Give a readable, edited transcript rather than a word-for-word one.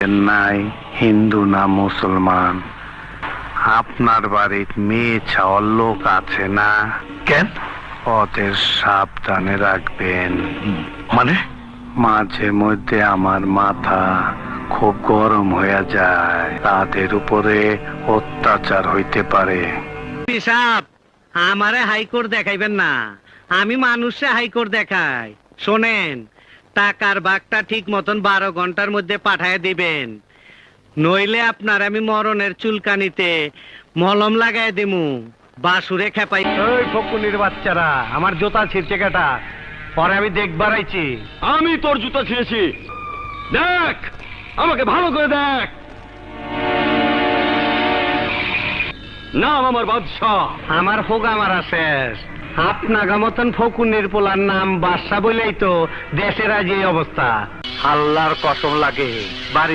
দেখেন নাই হিন্দু না মুসলমান? আপনার বাড়ির মেয়ে ছাওয়ার লোক আছে না? কেন? ওদের সাবধানে রাখবেন। মানে? মাঝে মধ্যে আমার মাথা খুব গরম হয়ে যায়, তাদের উপরে অত্যাচার হইতে পারে। সাহেব, আমারে হাইকোর্ট দেখাইবেন না, আমি মানুষে হাইকোর্ট দেখাই। শোনেন, টাকার বাগটা ঠিক মতন 12 ঘন্টার মধ্যে পাঠায় দিবেন, নইলে আপনার আমি মরণের চুলকানিতে মলম লাগাই দিমু, বাসুরে খেপাই। ওই ফকুনির বাচ্চারা, আমার জুতা ছিঁড়ছে কেটা? পরে আমি দেখবার আইছি। আমি তোর জুতা ছিঁড়েছি, দেখ, আমাকে ভালো করে দেখ। নাম আমার বাদশাহ। আমার হোগা মারা শেষ। আপনাগা মতন ফকুনির পোলার নাম বাদশা বলেই তো দেশের আজ এই অবস্থা। আল্লাহর কসম লাগে, বাড়ি